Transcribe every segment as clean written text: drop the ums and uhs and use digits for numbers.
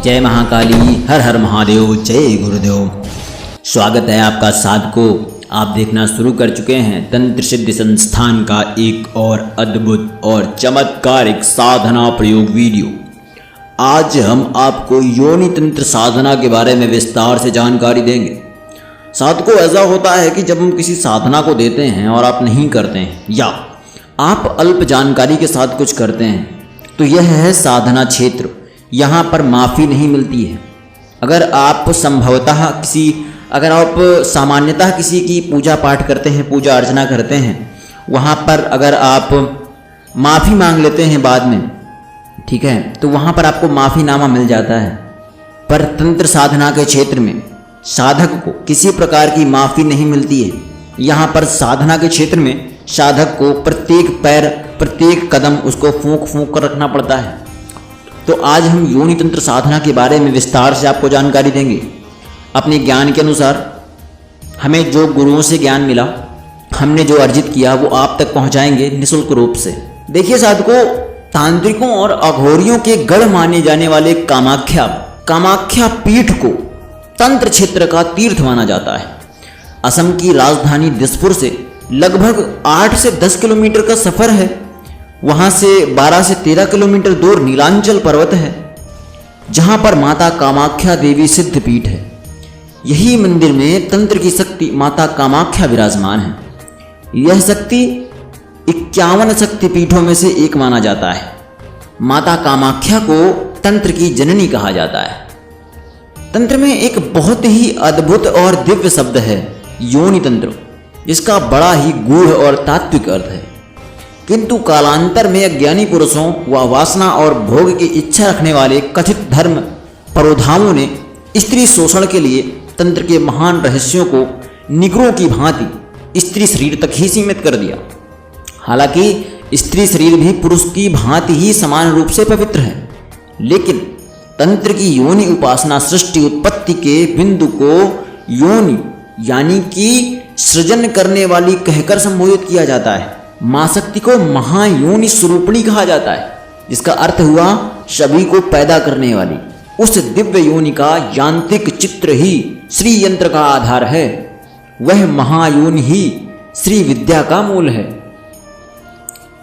जय महाकाली, हर हर महादेव, जय गुरुदेव। स्वागत है आपका साधकों। आप देखना शुरू कर चुके हैं तंत्र सिद्धि संस्थान का एक और अद्भुत और चमत्कारिक साधना प्रयोग वीडियो। आज हम आपको योनि तंत्र साधना के बारे में विस्तार से जानकारी देंगे। साधकों, ऐसा होता है कि जब हम किसी साधना को देते हैं और आप नहीं करते हैं या आप अल्प जानकारी के साथ कुछ करते हैं, तो यह है साधना क्षेत्र। यहाँ पर माफ़ी नहीं मिलती है। अगर आप सामान्यतः किसी की पूजा पाठ करते हैं, पूजा अर्चना करते हैं, वहाँ पर अगर आप माफ़ी मांग लेते हैं बाद में, ठीक है, तो वहाँ पर आपको माफ़ीनामा मिल जाता है। पर तंत्र साधना के क्षेत्र में साधक को किसी प्रकार की माफ़ी नहीं मिलती है। यहाँ पर साधना के क्षेत्र में साधक को प्रत्येक पैर, प्रत्येक कदम उसको फूंक फूंक कर रखना पड़ता है। तो आज हम योनि तंत्र साधना के बारे में विस्तार से आपको जानकारी देंगे। अपने ज्ञान के अनुसार हमें जो गुरुओं से ज्ञान मिला, हमने जो अर्जित किया, वो आप तक पहुंचाएंगे निःशुल्क रूप से। देखिए साधकों, तांत्रिकों और अघोरियों के गढ़ माने जाने वाले कामाख्या पीठ को तंत्र क्षेत्र का तीर्थ माना जाता है। असम की राजधानी दिसपुर से लगभग 8 से 10 किलोमीटर का सफर है। वहां से 12 से 13 किलोमीटर दूर नीलांचल पर्वत है, जहां पर माता कामाख्या देवी सिद्ध पीठ है। यही मंदिर में तंत्र की शक्ति माता कामाख्या विराजमान है। यह शक्ति 51 शक्ति पीठों में से एक माना जाता है। माता कामाख्या को तंत्र की जननी कहा जाता है। तंत्र में एक बहुत ही अद्भुत और दिव्य शब्द है योनि तंत्र, जिसका बड़ा ही गूढ़ और तात्विक अर्थ है। किंतु कालांतर में अज्ञानी पुरुषों व वासना और भोग की इच्छा रखने वाले कथित धर्म परोधामों ने स्त्री शोषण के लिए तंत्र के महान रहस्यों को निगरों की भांति स्त्री शरीर तक ही सीमित कर दिया। हालांकि स्त्री शरीर भी पुरुष की भांति ही समान रूप से पवित्र है, लेकिन तंत्र की योनि उपासना सृष्टि उत्पत्ति के बिंदु को योनि यानी कि सृजन करने वाली कहकर संबोधित किया जाता है। मां शक्ति को महायोनि स्वरूपिणी कहा जाता है, जिसका अर्थ हुआ सभी को पैदा करने वाली। उस दिव्य योनि का यांत्रिक चित्र ही श्री यंत्र का आधार है। वह महायोनि ही श्री विद्या का मूल है।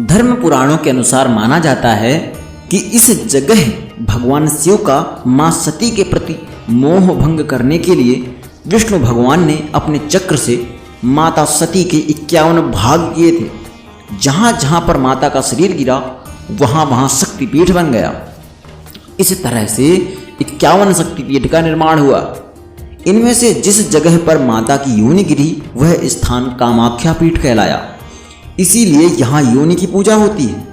धर्म पुराणों के अनुसार माना जाता है कि इस जगह भगवान शिव का मां सती के प्रति मोह भंग करने के लिए विष्णु भगवान ने अपने चक्र से माता सती के 51 भाग किए थे। जहां जहां पर माता का शरीर गिरा, वहां वहां शक्तिपीठ बन गया। इस तरह से 51 शक्तिपीठ का निर्माण हुआ। इनमें से जिस जगह पर माता की योनि गिरी, वह स्थान कामाख्या पीठ कहलाया। इसीलिए यहां योनि की पूजा होती है।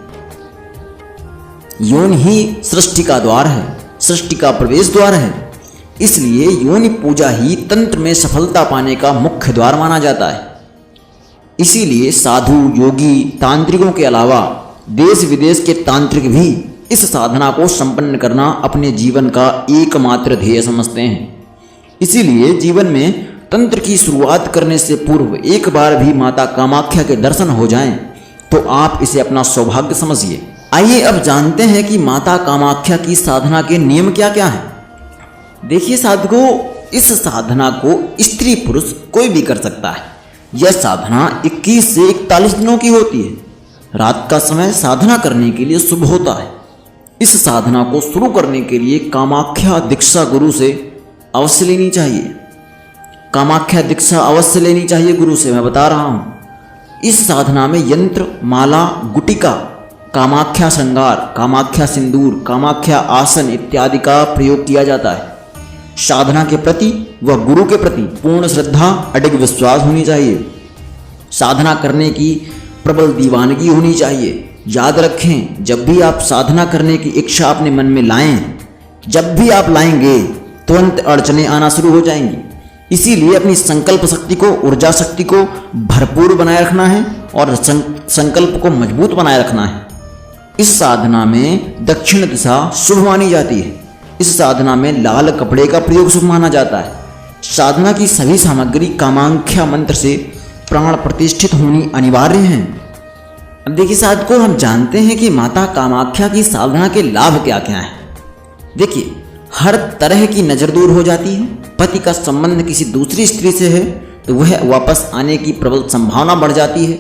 योनि ही सृष्टि का द्वार है, सृष्टि का प्रवेश द्वार है। इसलिए योनि पूजा ही तंत्र में सफलता पाने का मुख्य द्वार माना जाता है। इसीलिए साधु, योगी, तांत्रिकों के अलावा देश विदेश के तांत्रिक भी इस साधना को संपन्न करना अपने जीवन का एकमात्र ध्येय समझते हैं। इसीलिए जीवन में तंत्र की शुरुआत करने से पूर्व एक बार भी माता कामाख्या के दर्शन हो जाएं, तो आप इसे अपना सौभाग्य समझिए। आइए अब जानते हैं कि माता कामाख्या की साधना के नियम क्या क्या हैं। देखिए साधकों, इस साधना को स्त्री पुरुष कोई भी कर सकता है। यह साधना 21 से 41 दिनों की होती है। रात का समय साधना करने के लिए शुभ होता है। इस साधना को शुरू करने के लिए कामाख्या दीक्षा गुरु से अवश्य लेनी चाहिए। कामाख्या दीक्षा अवश्य लेनी चाहिए गुरु से, मैं बता रहा हूँ। इस साधना में यंत्र, माला, गुटिका, कामाख्या श्रृंगार, कामाख्या सिंदूर, कामाख्या आसन इत्यादि का प्रयोग किया जाता है। साधना के प्रति व गुरु के प्रति पूर्ण श्रद्धा, अडिग विश्वास होनी चाहिए। साधना करने की प्रबल दीवानगी होनी चाहिए। याद रखें, जब भी आप साधना करने की इच्छा अपने मन में लाएं, जब भी आप लाएंगे, तुरंत अड़चने आना शुरू हो जाएंगी। इसीलिए अपनी संकल्प शक्ति को, ऊर्जा शक्ति को भरपूर बनाए रखना है और संकल्प को मजबूत बनाए रखना है। इस साधना में दक्षिण दिशा शुभ मानी जाती है। इस साधना में लाल कपड़े का प्रयोग शुभ माना जाता है। साधना की सभी सामग्री कामाख्या मंत्र से प्राण प्रतिष्ठित होनी अनिवार्य है। अब देखिए साधकों, हम जानते हैं कि माता कामाख्या की साधना के लाभ क्या क्या हैं। देखिए, हर तरह की नज़र दूर हो जाती है। पति का संबंध किसी दूसरी स्त्री से है तो वह वापस आने की प्रबल संभावना बढ़ जाती है।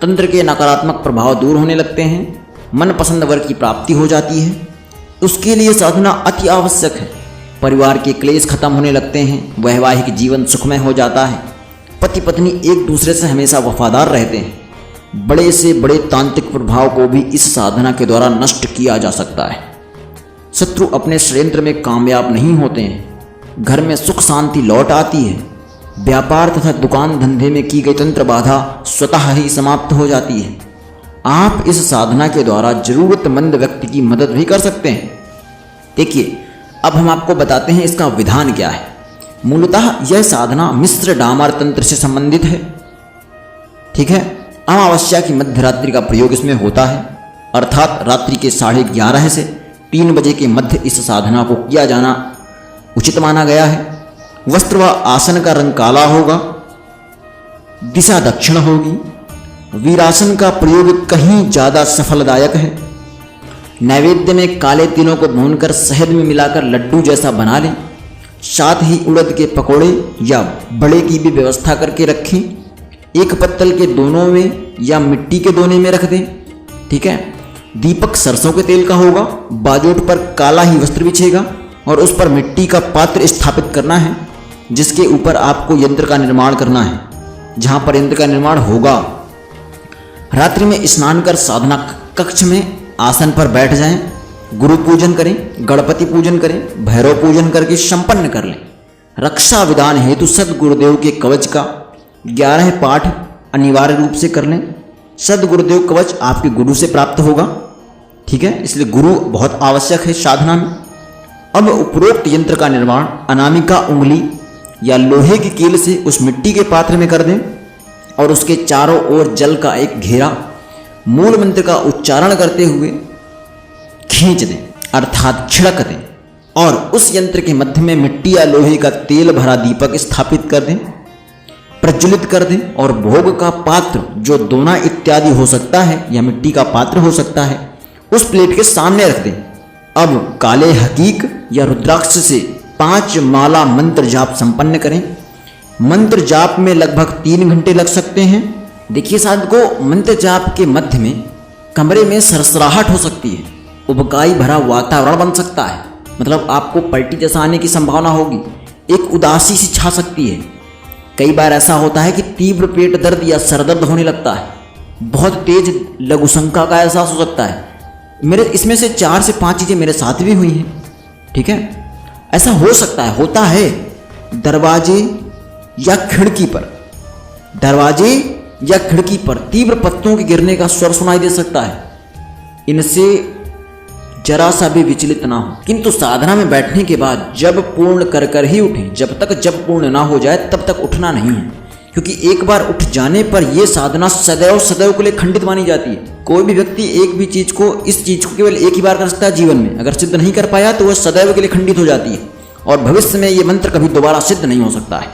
तंत्र के नकारात्मक प्रभाव दूर होने लगते हैं। मनपसंद वर की प्राप्ति हो जाती है। उसके लिए साधना अति आवश्यक है। परिवार के क्लेश खत्म होने लगते हैं। वैवाहिक जीवन सुखमय हो जाता है। पति पत्नी एक दूसरे से हमेशा वफादार रहते हैं। बड़े से बड़े तांत्रिक प्रभाव को भी इस साधना के द्वारा नष्ट किया जा सकता है। शत्रु अपने षड्यंत्र में कामयाब नहीं होते हैं। घर में सुख शांति लौट आती है। व्यापार तथा दुकान धंधे में की गई तंत्र बाधा स्वतः ही समाप्त हो जाती है। आप इस साधना के द्वारा जरूरतमंद व्यक्ति की मदद भी कर सकते हैं। देखिए, अब हम आपको बताते हैं इसका विधान क्या है। मूलतः यह साधना मिश्र डामर तंत्र से संबंधित है। ठीक है, अमावस्या की मध्य रात्रि का प्रयोग इसमें होता है, अर्थात रात्रि के 11:30 से 3 बजे के मध्य इस साधना को किया जाना उचित माना गया है। वस्त्र व आसन का रंग काला होगा। दिशा दक्षिण होगी। वीरासन का प्रयोग कहीं ज़्यादा सफलदायक है। नैवेद्य में काले तिलों को भूनकर शहद में मिलाकर लड्डू जैसा बना लें। साथ ही उड़द के पकोड़े या बड़े की भी व्यवस्था करके रखें। एक पत्तल के दोनों में या मिट्टी के दोने में रख दें। ठीक है, दीपक सरसों के तेल का होगा। बाजोट पर काला ही वस्त्र बिछेगा और उस पर मिट्टी का पात्र स्थापित करना है, जिसके ऊपर आपको यंत्र का निर्माण करना है। जहाँ पर यंत्र का निर्माण होगा, रात्रि में स्नान कर साधना कक्ष में आसन पर बैठ जाएं। गुरु पूजन करें, गणपति पूजन करें, भैरव पूजन करके संपन्न कर लें। रक्षा विधान हेतु सदगुरुदेव के कवच का 11 पाठ अनिवार्य रूप से कर लें। सदगुरुदेव कवच आपके गुरु से प्राप्त होगा। ठीक है, इसलिए गुरु बहुत आवश्यक है साधना में। अब उपरोक्त यंत्र का निर्माण अनामिका उंगली या लोहे की कील से उस मिट्टी के पात्र में कर दें और उसके चारों ओर जल का एक घेरा मूल मंत्र का उच्चारण करते हुए खींच दें, अर्थात छिड़क दें, और उस यंत्र के मध्य में मिट्टी या लोहे का तेल भरा दीपक स्थापित कर दें, प्रज्वलित कर दें और भोग का पात्र जो दोना इत्यादि हो सकता है या मिट्टी का पात्र हो सकता है, उस प्लेट के सामने रख दें। अब काले हकीक या रुद्राक्ष से 5 माला मंत्र जाप संपन्न करें। मंत्र जाप में लगभग 3 घंटे लग सकते हैं। देखिए साधकों, मंत्र जाप के मध्य में कमरे में सरसराहट हो सकती है। उबकाई भरा वातावरण बन सकता है, मतलब आपको पलटी जैसा आने की संभावना होगी। एक उदासी सी छा सकती है। कई बार ऐसा होता है कि तीव्र पेट दर्द या सरदर्द होने लगता है। बहुत तेज लघुशंका का एहसास हो सकता है। मेरे इसमें से 4 से 5 चीज़ें मेरे साथ भी हुई हैं। ठीक है, ऐसा हो सकता है, होता है। दरवाजे या खिड़की पर, दरवाजे या खिड़की पर तीव्र पत्तों के गिरने का स्वर सुनाई दे सकता है। इनसे जरा सा भी विचलित ना हो, किंतु साधना में बैठने के बाद जब पूर्ण कर कर ही उठें। जब पूर्ण ना हो जाए तब तक उठना नहीं है, क्योंकि एक बार उठ जाने पर यह साधना सदैव के लिए खंडित मानी जाती है। कोई भी व्यक्ति इस चीज को केवल एक ही बार कर सकता है जीवन में। अगर सिद्ध नहीं कर पाया तो वह सदैव के लिए खंडित हो जाती है और भविष्य में ये मंत्र कभी दोबारा सिद्ध नहीं हो सकता है।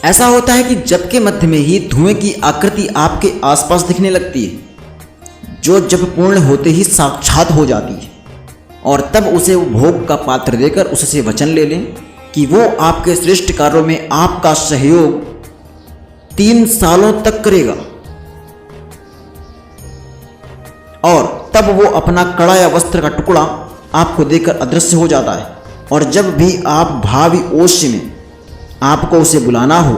ऐसा होता है कि जप के मध्य में ही धुएं की आकृति आपके आसपास दिखने लगती है, जो जब पूर्ण होते ही साक्षात हो जाती है, और तब उसे वो भोग का पात्र देकर उससे वचन ले लें कि वो आपके श्रेष्ठ कार्यों में आपका सहयोग 3 सालों तक करेगा। और तब वो अपना कड़ा या वस्त्र का टुकड़ा आपको देकर अदृश्य हो जाता है। और जब भी आप भावी ओष्य में आपको उसे बुलाना हो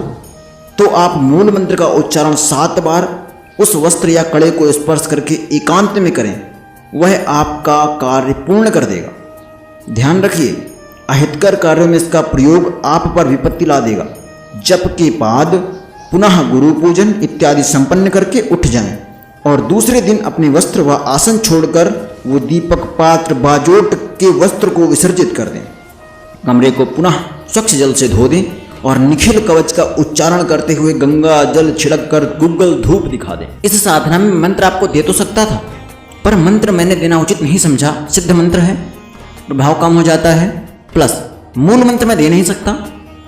तो आप मूल मंत्र का उच्चारण 7 बार उस वस्त्र या कड़े को स्पर्श करके एकांत में करें। वह आपका कार्य पूर्ण कर देगा। ध्यान रखिए, अहितकर कार्यों में इसका प्रयोग आप पर विपत्ति ला देगा। जप के बाद पुनः गुरु पूजन इत्यादि संपन्न करके उठ जाएं और दूसरे दिन अपने वस्त्र व आसन छोड़कर वो दीपक पात्र बाजोट के वस्त्र को विसर्जित कर दें। कमरे को पुनः स्वच्छ जल से धो दें और निखिल कवच का उच्चारण करते हुए गंगा जल छिड़क कर गुग्गल धूप दिखा दें। इस साधना में मंत्र आपको दे तो सकता था, पर मंत्र मैंने देना उचित नहीं समझा। सिद्ध मंत्र है, प्रभाव कम हो जाता है। प्लस मूल मंत्र मैं दे नहीं सकता,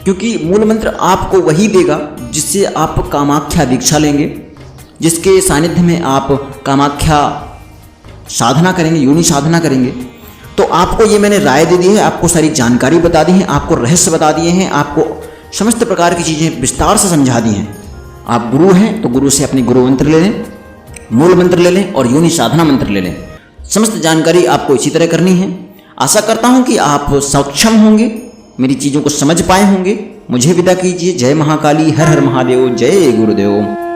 क्योंकि मूल मंत्र आपको वही देगा जिससे आप कामाख्या दीक्षा लेंगे। जिसके सानिध्य में आप कामाख्या साधना करेंगे, योनि साधना करेंगे, तो आपको ये मैंने राय दे दी है, आपको सारी जानकारी बता दी है, आपको रहस्य बता दिए हैं, आपको समस्त प्रकार की चीज़ें विस्तार से समझा दी हैं। आप गुरु हैं तो गुरु से अपनी गुरु मंत्र ले लें, मूल मंत्र ले लें और योनि साधना मंत्र ले लें। समस्त जानकारी आपको इसी तरह करनी है। आशा करता हूँ कि आप सक्षम होंगे, मेरी चीज़ों को समझ पाए होंगे। मुझे विदा कीजिए। जय महाकाली, हर हर महादेव, जय गुरुदेव।